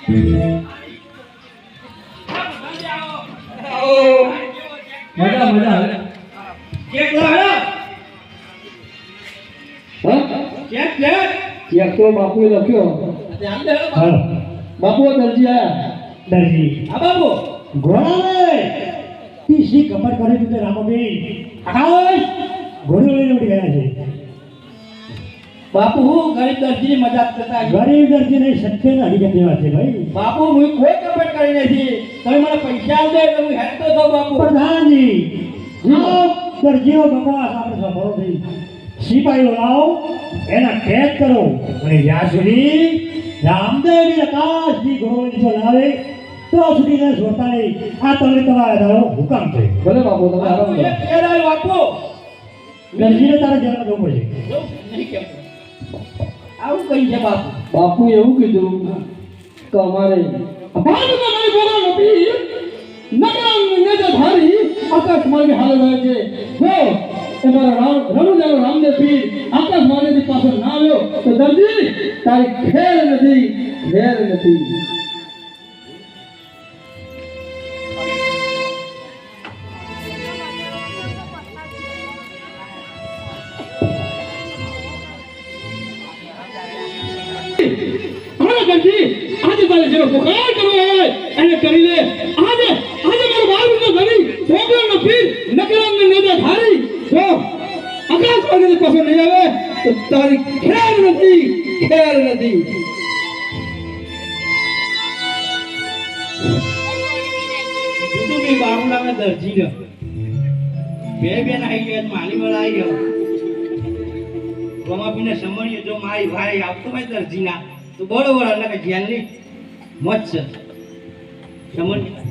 મજા મજા કેક લાવ્યો હા કેક કેક કેક તો બાપુએ લખ્યો હા બાપુ દરજી આયા દરજી હા બાપુ ઘોડા તીસી કપડ કરી દીધે રામબેન આકાશ ઘોડો લઈને ઉડી ગયા છે બાપુ હું ગરીબ દરજી મજાક કરતા ગરીબ દરજી નહીં સત્યને હકીકત ની વાત છે ભાઈ બાપુ હું કોઈ કપડ કરી નથી તમે મને પૈસા આલ દે તો હું હેડતો તો બાપુ પ્રધાનજી જી દરજીઓ બકવાસ આપણે સાંભળો થઈ સિપાહીઓ લાવો એના ટેગ કરો અને જ્યાં સુધી રામદેવી આકાશની ઘોડો જો લાવે તો સુધી ને જોતા નહીં આ તમને તમારા દારો હુકમ છે ભલે બાપુ તમે આરામ કરો કેરાય બાપુ દરજીને તારા જન્મ જવું પડશે નહીં કેમ આવું કઈ છે બાપુ બાપુ એવું કીધું કે અમારે ભારતમાં મારી બોલા નથી નગરામ નેજા ધારી આકાશ માર્ગે હાલે રહે છે જો તમારા રણુજાનો રામદેવ પીર આકાશ માર્ગેથી પાછો ના આવ્યો તો દરજી તારી ખેર નથી આજે તારે જેનો પુકાર કરવો હોય એને કરી લે આજે મારો બાળનો ધણી ભોગવનો પીર નકરામને નેજા ધારી જો આકાશ માર્ગેથી પાછો નહીં આવે તો તારી ખેર નથી તું બી બાબુલા મે દરજી ગયો બે આવી ગયા માલી વાળા આવી ગયો ગોમાપીને સમણીએ જો મારી ભાઈ આવતો ભાઈ દરજીના તો બરોબર એટલે કે જેલની મોજ છે સમણી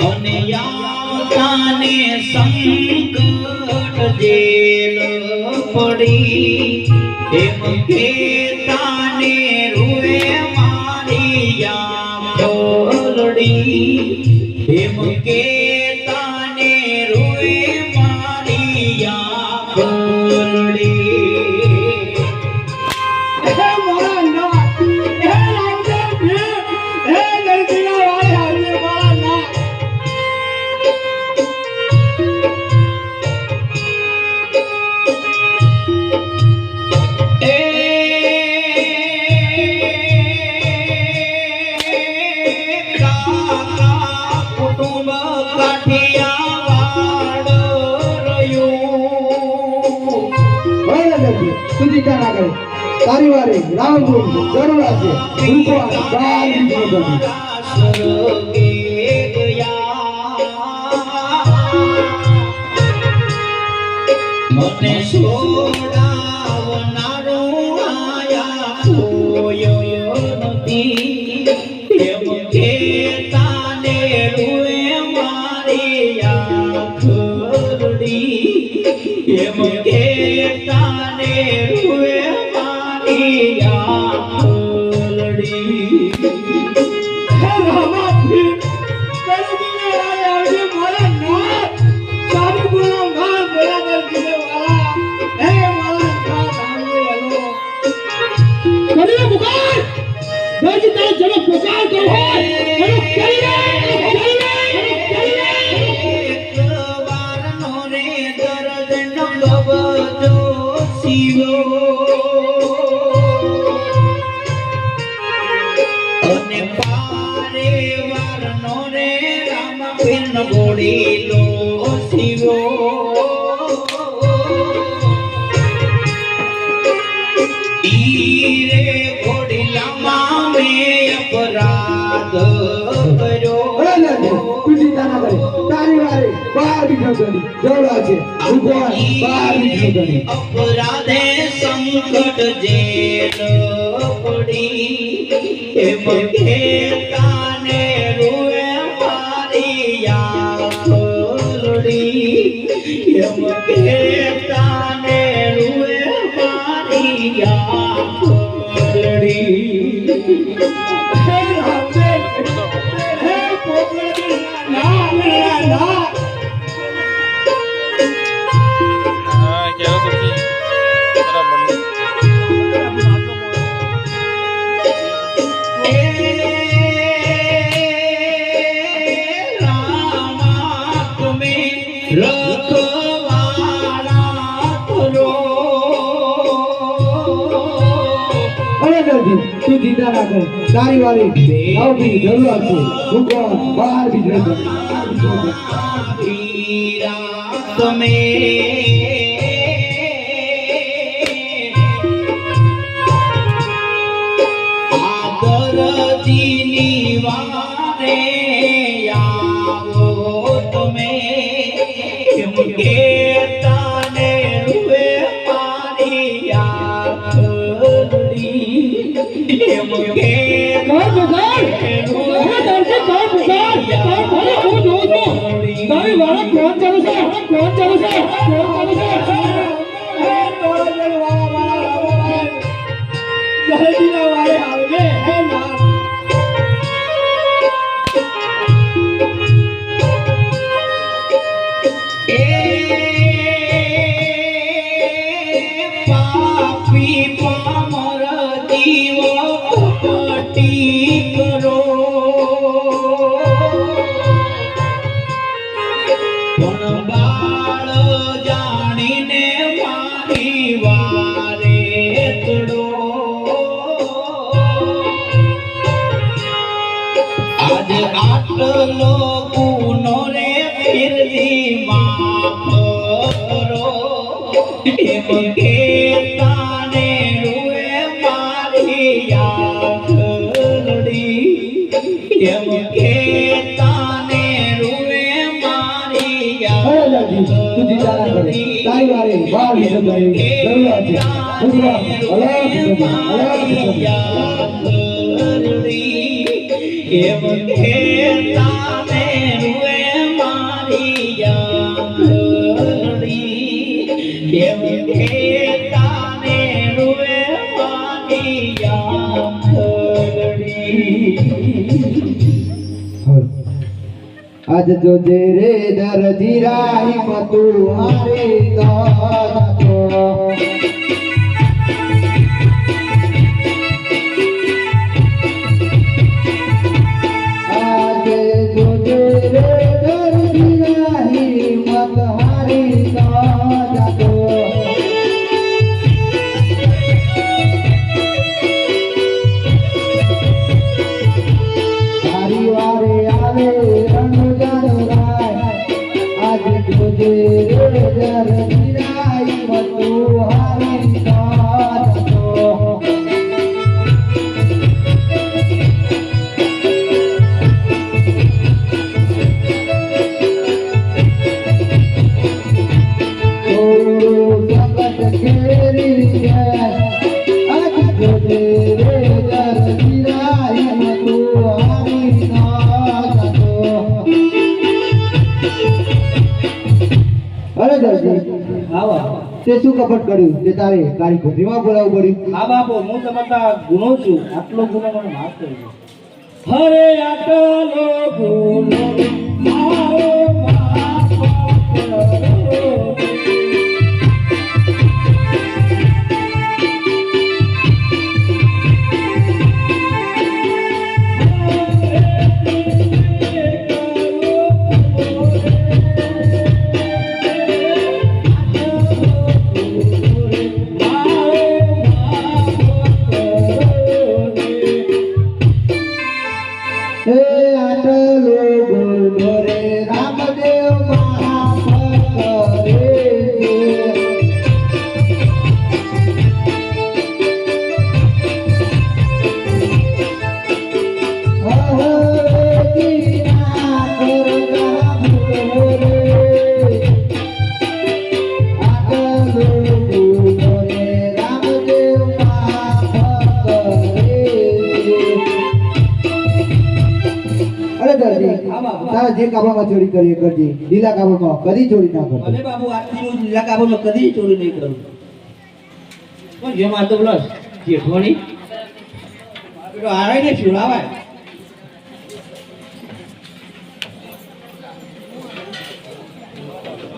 અને યાતાને સંકટ જેલ પડી એમ કે તાને રૂએ મારી યામડી એમ કે તાને રૂએ મારી યામડી તારી વારે રામગુણ જરૂરા છે મને છોડાવનારો આયા કોયો નથી એમ કે તાને રૂએ મારી આખડી એમ કે તાને રૂએ મારી આખડી હે રામા ફિર કલગીને આયા છે મારા ના સારી બોલા માર બોલા કલગીને વાલા હે મારા ના ધામે હેલો કરી પુકાર દરજી તારે જનો પુકાર કરો હોય એનો કરી લે એકવારનો રે દર્દનો લબજો શિવો અને વારે વારનો રે રામ પીર ગોડીલો શિવો ઈ રે ગોડીલામાં મેં અપરાધ કર્યો તારી વારે બાર બીજો ગણી જોડવા છે ભગવાન બાર બીજો ગણી અપરાધે સંકટ જેલ પડી એમ કેતાને રૂએ મારી યાદી એમ કેતાને રૂએ મારી યાદી હે રામે હે પોગડી ના ના તું ચિંતા ના કર તારી વારી નવમી જરૂર છે ભગવાન બહાર બીજો તમે આદરજીની વારે આવો તમે એમ કેતાને રૂએ મારી યાદી એમ કે પાપી પામર દીવો કપટી કરો પણ બાળ જાણીને મારી વારે તડો આજ આટલો ગુનો રે ફિરથી માફ કરો એમ કેતાને રૂએ મારી યાદી એમ કેતાને રૂએ મારી યાદી તું ચિંતા ના કર તારી વારે બહાર બીજો ગણી જરૂર છે ભગવાન એમ કેતાને રૂએ મારી યાદી એમ કેતાને રૂએ મારી યાદી આજ જોજે રે દરજી રાહી મતું મારે તો આજ જોજે રે દરજી રાહી મત હારી તો જાતો તારી વારે આવે તે શું કપટ કર્યું તે તારે કાળી ખોટરીમાં બોલાવવું પડ્યું હા બાપુ હું તમારા ગુનો છું આટલો ગુનો મને માફ કરજો હરે આટલો ગુનો મારો માફ કરો રે રામદેવ માફ કરે જે કાબામાં ચોરી કરીએ કરજે લીલા કાબામાં કદી ચોરી ના કરતો ભલે બાપુ આજથી હું લીલા કાબોમાં કદી ચોરી નહીં કરું પણ જેમ આ તો પ્લસ જેઠવાની પેલો આરાય ને છુરાવાય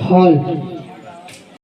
હાલ